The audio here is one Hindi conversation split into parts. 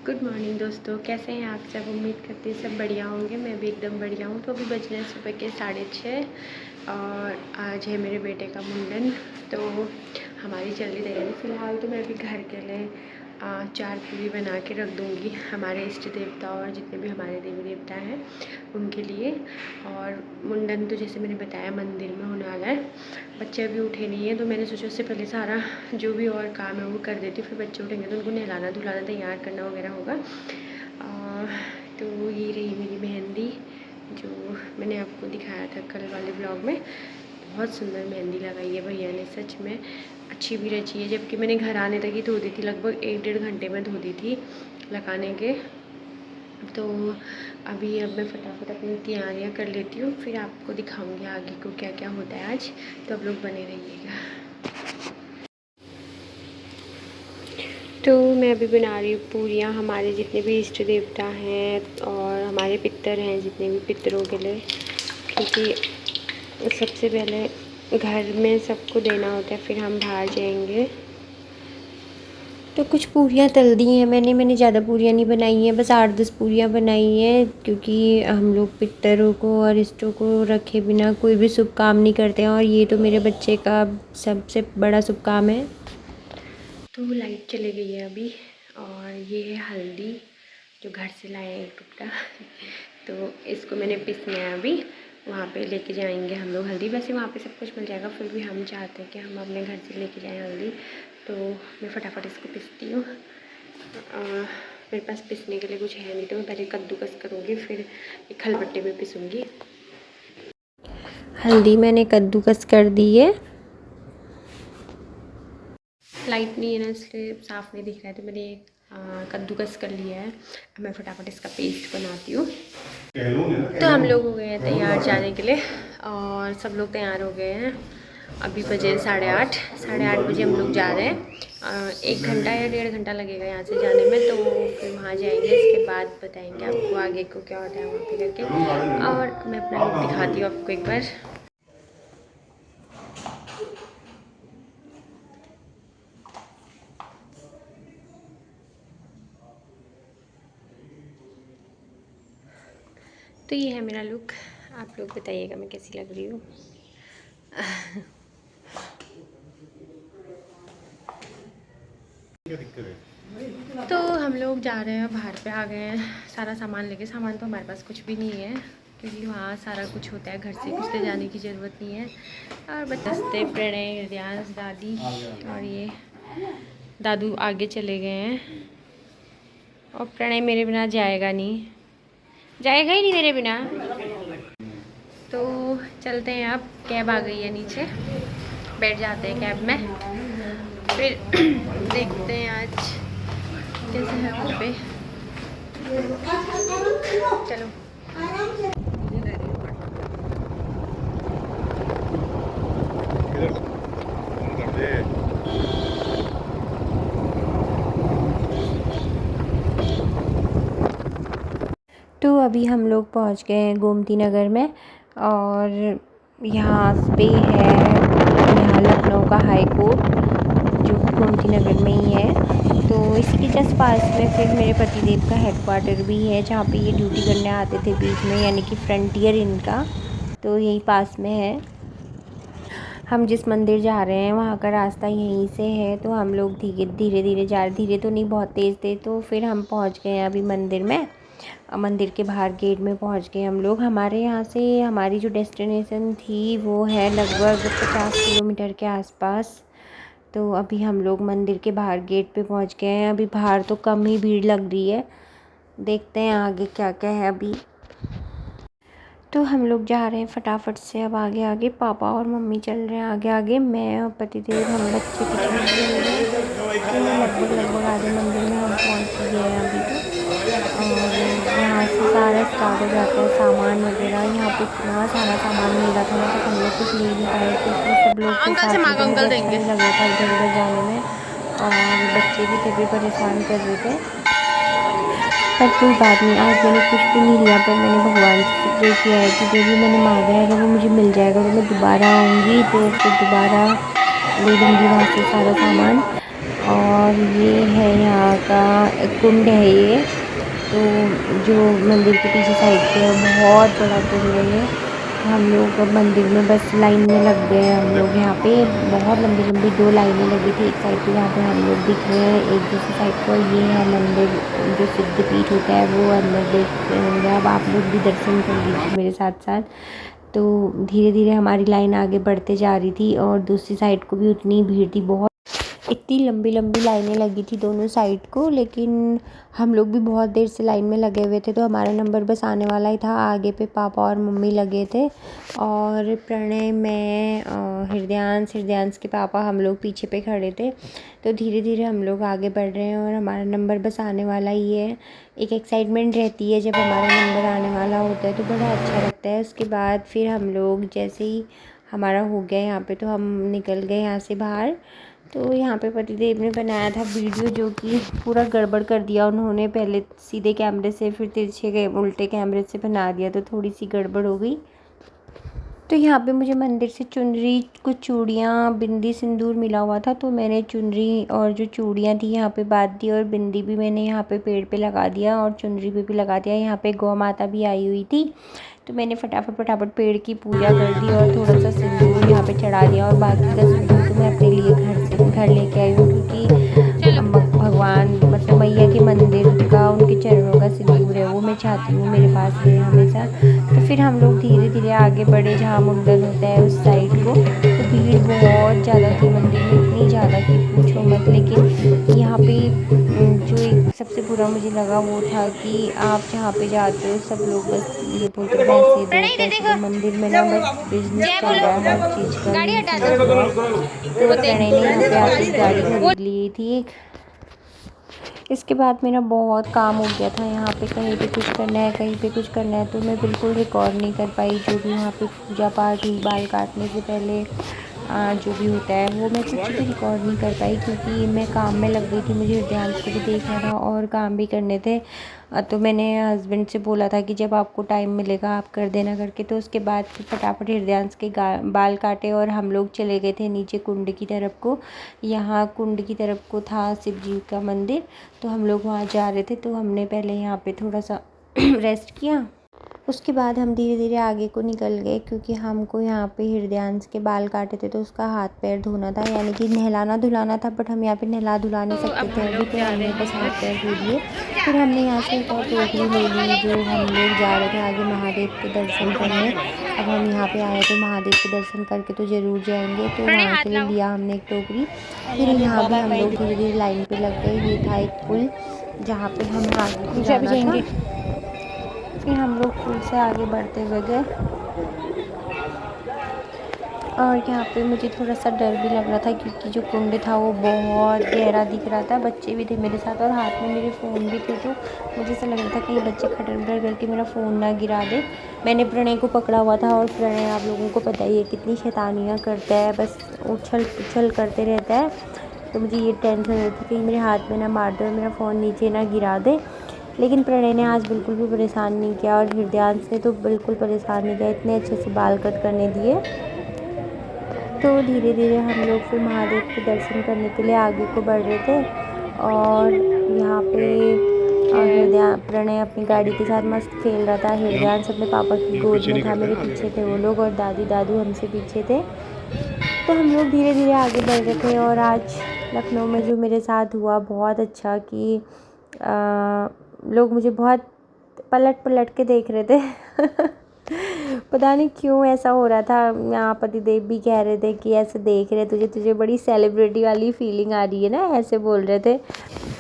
गुड मॉर्निंग दोस्तों, कैसे हैं आप सब। उम्मीद करती हैं सब बढ़िया होंगे। मैं भी एकदम बढ़िया हूँ। तो अभी बज रहे हैं सुबह के 6:30 और आज है मेरे बेटे का मुंडन। तो हमारी चल रही तैयारी। फ़िलहाल तो मैं अभी घर के लिए 4 पूरी बना के रख दूँगी हमारे इष्ट देवता और जितने भी हमारे देवी देवता हैं उनके लिए। और मुंडन तो जैसे मैंने बताया मंदिर में होने वाला है। बच्चे अभी उठे नहीं हैं तो मैंने सोचा उससे पहले सारा जो भी और काम है वो कर देती हूँ। फिर बच्चे उठेंगे तो उनको नहलाना धुलाना तैयार करना वगैरह होगा। तो ये रही मेरी मेहंदी जो मैंने आपको दिखाया था कल वाले ब्लॉग में। बहुत सुंदर मेहंदी लगाई है भैया ने, सच में अच्छी भी रची है। जबकि मैंने घर आने तक ही धो दी थी, लगभग 1-1.5 घंटे में धो दी थी लगाने के। तो अभी अब मैं फटाफट अपनी तैयारियां कर लेती हूँ, फिर आपको दिखाऊंगी आगे को क्या क्या होता है आज। तो आप लोग बने रहिएगा। तो मैं अभी बना रही हूँ पूरियाँ हमारे जितने भी इष्ट देवता हैं और हमारे पितर हैं जितने भी पितरों के लिए, क्योंकि सबसे पहले घर में सबको देना होता है, फिर हम बाहर जाएंगे। तो कुछ पूरियाँ तल दी हैं मैंने ज़्यादा पूरियाँ नहीं बनाई हैं, बस 8-10 पूरियाँ बनाई हैं। क्योंकि हम लोग पितरों को और इष्टों को रखे बिना कोई भी शुभ काम नहीं करते हैं, और ये तो मेरे बच्चे का सबसे बड़ा शुभ काम है। तो लाइट चली गई है अभी, और ये है हल्दी जो घर से लाए हैं एक टुकड़ा। तो इसको मैंने पीसना है अभी, वहाँ पे लेके जाएंगे हम लोग हल्दी। वैसे वहाँ पे सब कुछ मिल जाएगा, फिर भी हम चाहते हैं कि हम अपने घर से लेके जाएं हल्दी। तो मैं फटाफट इसको पीसती हूँ। मेरे पास पीसने के लिए कुछ है नहीं, तो मैं पहले कद्दूकस करूँगी, फिर एक खलबट्टे में पीसूँगी। हल्दी मैंने कद्दूकस कर दी है। लाइट नहीं है ना, इसलिए साफ़ नहीं दिख रहा है। तो मैंने कद्दूकस कर लिया है। अब मैं फटाफट इसका पेस्ट बनाती हूँ। तो हम लोग हो गए हैं तैयार जाने के लिए, और सब लोग तैयार हो गए हैं। अभी बजे 8:30 बजे हम लोग जा रहे हैं। 1 घंटा या 1.5 घंटा लगेगा यहाँ से जाने में। तो फिर वहाँ जाएंगे, इसके बाद बताएंगे आपको आगे को क्या होता है वहाँ पे करके। और मैं अपना लुक दिखाती हूँ आपको एक बार। तो ये है मेरा लुक, आप लोग बताइएगा मैं कैसी लग रही हूँ। तो हम लोग जा रहे हैं, बाहर पे आ गए हैं सारा सामान लेके। सामान तो हमारे पास कुछ भी नहीं है, क्योंकि वहाँ सारा कुछ होता है, घर से कुछ ले जाने की ज़रूरत नहीं है। और बचते प्रणय रियाज दादी और ये दादू आगे चले गए हैं, और प्रणय मेरे बिना जाएगा ही नहीं मेरे बिना। तो चलते हैं, अब कैब आ गई है नीचे, बैठ जाते हैं कैब में, फिर देखते हैं आज कैसे है वहाँ पे। चलो। तो अभी हम लोग पहुँच गए हैं गोमती नगर में, और यहाँ पे है यहाँ लखनऊ का हाई कोर्ट जो गोमती नगर में ही है। तो इसके जस्ट पास में फिर मेरे पतिदेव का हेडक्वार्टर भी है, जहाँ पे ये ड्यूटी करने आते थे बीच में, यानी कि फ्रंटियर इनका। तो यही पास में है। हम जिस मंदिर जा रहे हैं वहाँ का रास्ता यहीं से है, तो हम लोग धीरे धीरे जा रहे, धीरे तो नहीं बहुत तेज़ थे। तो फिर हम पहुँच गए हैं अभी मंदिर में। मंदिर के बाहर गेट में पहुँच गए हम लोग। हमारे यहाँ से हमारी जो डेस्टिनेशन थी वो है लगभग 50 किलोमीटर के आसपास। तो अभी हम लोग मंदिर के बाहर गेट पे पहुँच गए हैं। अभी बाहर तो कम ही भीड़ लग रही है, देखते हैं आगे क्या क्या है अभी। तो हम लोग जा रहे हैं फटाफट से अब आगे आगे। पापा और मम्मी चल रहे हैं आगे आगे, मैं और पतिदेव हम बच्चे पीछे चल रहे हैं। तो लगभग आधे मंदिर में हम पहुँच गए हैं अभी तो। और यहाँ से सारा स्टार्ट हो जाता है सामान वगैरह। यहाँ पे इतना सारा सामान मिल रहा था ना, तो हम लोग कुछ ले नहीं पाए, क्योंकि सब लोग के साथ में तो मुझे अच्छा नहीं लग रहा था इधर उधर जाने में, और बच्चे भी थे भी परेशान कर रहे थे। पर कोई बात नहीं, आज मैंने कुछ भी नहीं लिया, पर मैंने भगवान से प्रे किया है कि जो भी मैंने मांगा है अगर वो मुझे मिल जाएगा तो मैं दोबारा आऊँगी, तो फिर दोबारा ले लूँगी वहाँ से सारा सामान। और ये है यहाँ का कुंड है ये, तो जो मंदिर के पीछे साइड पे है बहुत बड़ा कुंड है ये। तो हम लोग अब मंदिर में बस लाइन में लग गए हैं। हम लोग यहाँ पे बहुत लंबी लंबी 2 लाइनें लगी थी, एक साइड पे जहाँ पे हम लोग दिख रहे हैं, एक दूसरी साइड पर। ये है मंदिर जो सिद्धपीठ होता है, वो अंदर देख रहे होंगे। अब आप लोग भी दर्शन कर लीजिए मेरे साथ साथ। तो धीरे धीरे हमारी लाइन आगे बढ़ते जा रही थी और दूसरी साइड को भी उतनी ही भीड़ थी। बहुत इतनी लंबी लंबी लाइनें लगी थी दोनों साइड को, लेकिन हम लोग भी बहुत देर से लाइन में लगे हुए थे, तो हमारा नंबर बस आने वाला ही था। आगे पे पापा और मम्मी लगे थे और प्रणय, मैं, हृदयांश के पापा, हम लोग पीछे पे खड़े थे। तो धीरे धीरे हम लोग आगे बढ़ रहे हैं और हमारा नंबर बस आने वाला ही है। एक एक्साइटमेंट रहती है जब हमारा नंबर आने वाला होता है, तो बड़ा अच्छा लगता है। उसके बाद फिर हम लोग जैसे ही हमारा हो गया यहाँ पे, तो हम निकल गए यहाँ से बाहर। तो यहाँ पे पतिदेव ने बनाया था वीडियो, जो कि पूरा गड़बड़ कर दिया उन्होंने। पहले सीधे कैमरे से, फिर तिरछे उल्टे कैमरे से बना दिया, तो थोड़ी सी गड़बड़ हो गई। तो यहाँ पे मुझे मंदिर से चुनरी, कुछ चूड़ियाँ, बिंदी, सिंदूर मिला हुआ था, तो मैंने चुनरी और जो चूड़ियाँ थी यहाँ पे बांध दी, और बिंदी भी मैंने यहाँ पे पेड़ पे लगा दिया और चुनरी पे भी लगा दिया। यहाँ पे गौ माता भी आई हुई थी, तो मैंने फटाफट पेड़ की पूजा कर दी और थोड़ा सा सिंदूर यहाँ पे चढ़ा दिया। और बाकी का सिंदूर तो मैं अपने लिए घर लेके आई हूँ, क्योंकि भगवान मतलब मैया के मंदिर का, उनके चरणों का सिंदूर है, वो मैं चाहती हूँ मेरे पास रहे हमेशा। तो फिर हम लोग धीरे धीरे आगे बढ़े जहाँ मुंडन होता है उस साइड को। तो भीड़ बहुत ज़्यादा थी मंदिर में, इतनी ज़्यादा कि पूछो मत। लेकिन यहाँ पे जो एक सबसे बुरा मुझे लगा वो था कि आप जहाँ पे जाते हो सब लोग बस ये बोलते हैं पैसे दो पैसे दो। मंदिर में ना बस बिजनेस चल रहा है हर चीज़ का, यही समझ लो आप। तो प्रणय ने यहाँ पे आके गाड़ी खरीद ली थी एक। इसके बाद मेरा बहुत काम हो गया था यहाँ पे, कहीं पे कुछ करना है, कहीं पे कुछ करना है, तो मैं बिल्कुल रिकॉर्ड नहीं कर पाई। जो भी यहाँ पे पूजा पाठ हुई, बाल काटने से पहले जो भी होता है, वो मैं कुछ भी रिकॉर्ड नहीं कर पाई, क्योंकि मैं काम में लग गई थी। मुझे डांस को भी देखना था और काम भी करने थे। तो मैंने हस्बैंड से बोला था कि जब आपको टाइम मिलेगा आप कर देना करके। तो उसके बाद फिर फटाफट हृदयांश के बाल काटे और हम लोग चले गए थे नीचे कुंड की तरफ को। यहाँ कुंड की तरफ को था शिव जी का मंदिर, तो हम लोग वहाँ जा रहे थे। तो हमने पहले यहाँ पे थोड़ा सा रेस्ट किया। उसके बाद हम धीरे धीरे आगे को निकल गए, क्योंकि हमको यहाँ पे हृदयांश के बाल काटे थे, तो उसका हाथ पैर धोना था, यानी कि नहलाना धुलाना था। बट हम यहाँ पे नहला धुला नहीं सकते थे अभी, तो हमने बस हाथ पैर धो दिए। फिर हमने यहाँ से एक और टोकरी ले ली, जो हम लोग जा रहे थे आगे महादेव के दर्शन करने। अब हम यहाँ पे आए तो महादेव के दर्शन करके तो ज़रूर जाएंगे, तो वहाँ के लिए लिया हमने एक टोकरी। फिर यहाँ भी हम लोग धीरे धीरे लाइन पर लग गए। ये था एक पुल जहाँ पर हमें आगे को जाना था। फिर हम लोग पुल से आगे बढ़ते हुए गए, और यहाँ पे मुझे थोड़ा सा डर भी लग रहा था, क्योंकि जो कुंड था वो बहुत गहरा दिख रहा था। बच्चे भी थे मेरे साथ और हाथ में मेरे फ़ोन भी थे, तो मुझे ऐसा लग रहा था कहीं बच्चे खटर करके मेरा फ़ोन ना गिरा दे। मैंने प्रणय को पकड़ा हुआ था, और प्रणय आप लोगों को पता ही है कितनी शैतानियाँ करता है, बस उछल उछल करते रहता है। तो मुझे ये टेंशन रहती कहीं मेरे हाथ में ना मार दे और मेरा फ़ोन नीचे ना गिरा दे। लेकिन प्रणय ने आज बिल्कुल भी परेशान नहीं किया, और हृदयांश ने तो बिल्कुल परेशान नहीं किया, इतने अच्छे से बाल कट करने दिए। तो धीरे धीरे हम लोग फिर महादेव के दर्शन करने के लिए आगे को बढ़ रहे थे। और यहाँ पे प्रणय अपनी गाड़ी के साथ मस्त खेल रहा था। हृदयांश अपने पापा की गोद में था, मेरे पीछे थे वो लोग, और दादी दादू हमसे पीछे थे। तो हम लोग धीरे धीरे आगे बढ़ रहे थे। और आज लखनऊ में जो मेरे साथ हुआ बहुत अच्छा, कि लोग मुझे बहुत पलट पलट के देख रहे थे पता नहीं क्यों ऐसा हो रहा था। यहाँ पतिदेव भी कह रहे थे कि ऐसे देख रहे तुझे बड़ी सेलिब्रिटी वाली फीलिंग आ रही है ना, ऐसे बोल रहे थे।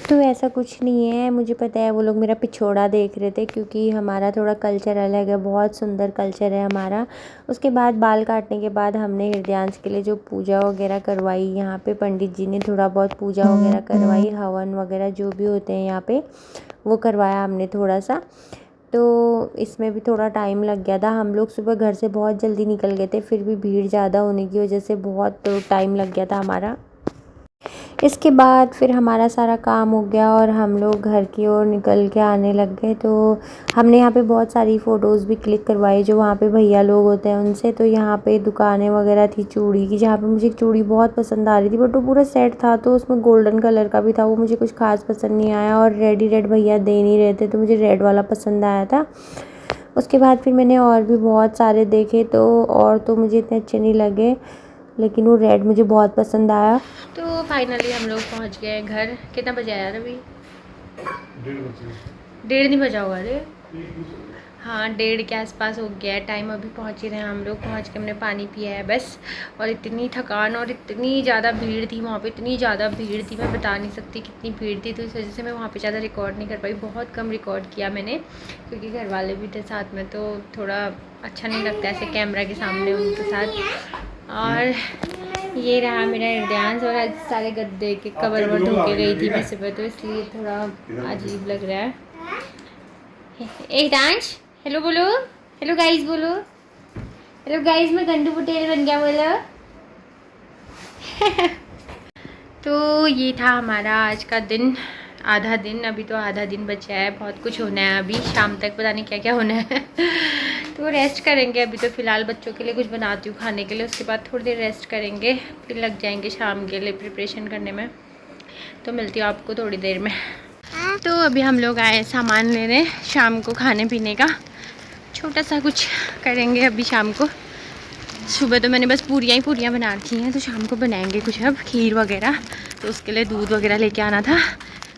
तो ऐसा कुछ नहीं है, मुझे पता है वो लोग मेरा पिछोड़ा देख रहे थे, क्योंकि हमारा थोड़ा कल्चर अलग है, बहुत सुंदर कल्चर है हमारा। उसके बाद बाल काटने के बाद हमने हृदयांश के लिए जो पूजा वगैरह करवाई, यहाँ पे पंडित जी ने थोड़ा बहुत पूजा वगैरह करवाई, हवन वगैरह जो भी होते हैं यहाँ पे वो करवाया हमने थोड़ा सा। तो इसमें भी थोड़ा टाइम लग गया था। हम लोग सुबह घर से बहुत जल्दी निकल गए थे, फिर भी भीड़ ज़्यादा होने की वजह से बहुत टाइम लग गया था हमारा। इसके बाद फिर हमारा सारा काम हो गया और हम लोग घर की ओर निकल के आने लग गए। तो हमने यहाँ पे बहुत सारी फ़ोटोज़ भी क्लिक करवाई जो वहाँ पे भैया लोग होते हैं उनसे। तो यहाँ पे दुकानें वगैरह थी चूड़ी की, जहाँ पे मुझे एक चूड़ी बहुत पसंद आ रही थी, बट वो पूरा सेट था तो उसमें गोल्डन कलर का भी था, वो मुझे कुछ खास पसंद नहीं आया। और रेड ही रेड भैया दे नहीं रहे थे तो मुझे रेड वाला पसंद आया था। उसके बाद फिर मैंने और भी बहुत सारे देखे तो मुझे इतने अच्छे नहीं लगे, लेकिन वो रेड मुझे बहुत पसंद आया। तो फाइनली हम लोग पहुंच गए घर। कितना बजे आया यार अभी? 1:30 नहीं बजा होगा अरे। हाँ 1:30 के आसपास हो गया है टाइम। अभी पहुंच ही रहे हैं हम लोग। पहुंच के हमने पानी पिया है बस। और इतनी थकान और इतनी ज़्यादा भीड़ थी वहाँ पे, इतनी ज़्यादा भीड़ थी मैं बता नहीं सकती कितनी भीड़ थी। तो इस वजह से मैं वहाँ पे ज़्यादा रिकॉर्ड नहीं कर पाई, बहुत कम रिकॉर्ड किया मैंने, क्योंकि घर वाले भी थे साथ में तो थोड़ा अच्छा नहीं लगता ऐसे कैमरा के सामने उनके साथ। और ये रहा मेरा हृदयांश। और आज सारे गद्दे के कवर वर धो के गई थी मैं सुबह, तो इसलिए थोड़ा अजीब लग रहा है। हृदयांश हेलो बोलो, हेलो गाइस बोलो, हेलो गाइस मैं गंदू पटेल बन गया बोलो। तो ये था हमारा आज का दिन, आधा दिन। अभी तो आधा दिन बचा है, बहुत कुछ होना है अभी शाम तक, पता नहीं क्या क्या होना है। तो रेस्ट करेंगे अभी तो फ़िलहाल, बच्चों के लिए कुछ बनाती हूँ खाने के लिए, उसके बाद थोड़ी देर रेस्ट करेंगे, फिर लग जाएंगे शाम के लिए प्रिपरेशन करने में। तो मिलती हूँ आपको थोड़ी देर में। तो अभी हम लोग आए सामान लेने शाम को खाने पीने का, छोटा सा कुछ करेंगे अभी शाम को। सुबह तो मैंने बस पूरियाँ ही पूरियाँ बना रखी हैं, तो शाम को बनाएंगे कुछ अब खीर वगैरह। तो उसके लिए दूध वगैरह लेके आना था।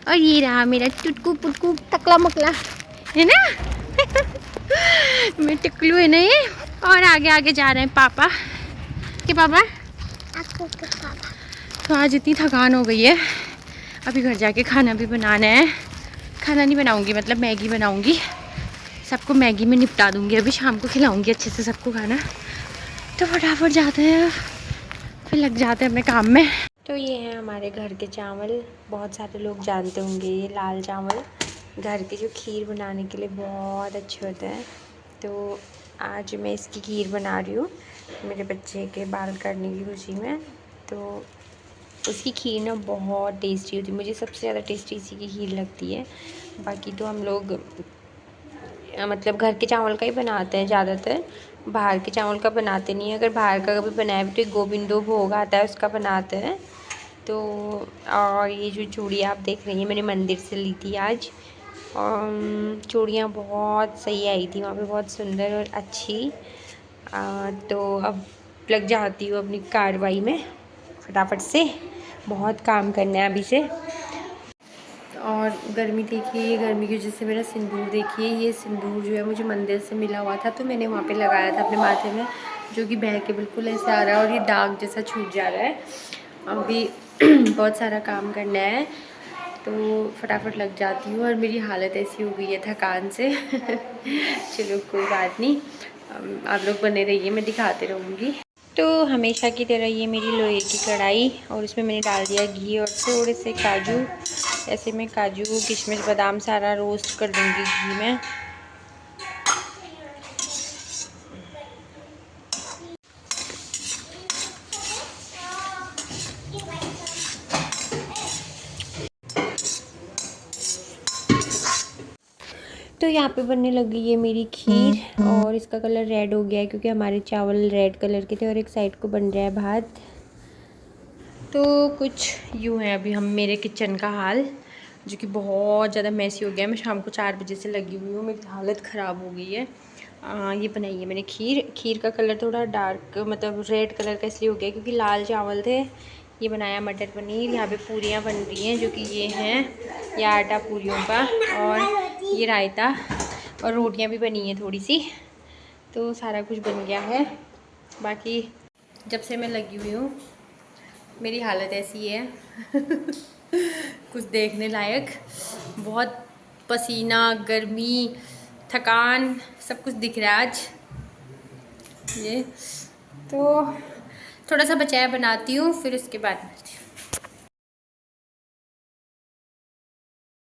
और ये रहा मेरा टुटकू पुटकू टकला मकला है ना। मैं टिकलू है ना ये। और आगे आगे जा रहे हैं पापा के पापा। तो आज इतनी थकान हो गई है, अभी घर जाके खाना भी बनाना है। खाना नहीं बनाऊंगी, मतलब मैगी बनाऊंगी, सबको मैगी में निपटा दूंगी। अभी शाम को खिलाऊंगी अच्छे से सबको खाना। तो फटाफट जाते हैं, फिर लग जाते हैं अपने काम में। तो ये हैं हमारे घर के चावल, बहुत सारे लोग जानते होंगे ये लाल चावल घर की जो खीर बनाने के लिए बहुत अच्छे होते हैं। तो आज मैं इसकी खीर बना रही हूँ मेरे बच्चे के बाल करने की खुशी में। तो उसकी खीर ना बहुत टेस्टी होती है, मुझे सबसे ज़्यादा टेस्टी इसी की खीर लगती है। बाकी तो हम लोग मतलब घर के चावल का ही बनाते हैं ज़्यादातर, बाहर के चावल का बनाते नहीं है। अगर बाहर का कभी बनाए भी तो गोविंदो भोग आता है उसका बनाते हैं। तो और ये जो चूड़ियाँ आप देख रही हैं मैंने मंदिर से ली थी आज, और चूड़ियाँ बहुत सही आई थी वहाँ पे, बहुत सुंदर और अच्छी। तो अब लग जाती हूँ अपनी कार्रवाई में फटाफट से, बहुत काम करना है अभी से। और गर्मी देखिए, ये गर्मी की वजह से मेरा सिंदूर देखिए, ये सिंदूर जो है मुझे मंदिर से मिला हुआ था, तो मैंने वहाँ पे लगाया था अपने माथे में, जो कि बह के बिल्कुल ऐसे आ रहा है और ये दाग जैसा छूट जा रहा है। अभी बहुत सारा काम करना है तो फटाफट लग जाती हूँ। और मेरी हालत ऐसी हो गई है थकान से। चलो कोई बात नहीं, आप लोग बने रहिए, मैं दिखाते रहूँगी। तो हमेशा की तरह ये मेरी लोहे की कढ़ाई, और उसमें मैंने डाल दिया घी और थोड़े से काजू। ऐसे में काजू किशमिश बादाम सारा रोस्ट कर दूँगी घी में। तो यहाँ पे बनने लगी है मेरी खीर, और इसका कलर रेड हो गया है क्योंकि हमारे चावल रेड कलर के थे। और एक साइड को बन रहा है भात। तो कुछ यूँ है अभी हम मेरे किचन का हाल, जो कि बहुत ज़्यादा मैसी हो गया है। मैं शाम को 4 बजे से लगी हुई हूँ, मेरी हालत ख़राब हो गई है। ये बनाई है मैंने खीर। खीर का कलर थोड़ा डार्क मतलब रेड कलर का इसलिए हो गया क्योंकि लाल चावल थे। ये बनाया मटर पनीर। यहाँ पे पूरियाँ बन रही हैं, जो कि ये हैं, यह आटा पूरियों का, और ये रायता, और रोटियाँ भी बनी हैं थोड़ी सी। तो सारा कुछ बन गया है। बाकी जब से मैं लगी हुई हूँ मेरी हालत ऐसी है। कुछ देखने लायक, बहुत पसीना, गर्मी, थकान, सब कुछ दिख रहा है आज। ये तो थोड़ा सा बचाया बनाती हूँ, फिर उसके बाद मिलती हूँ।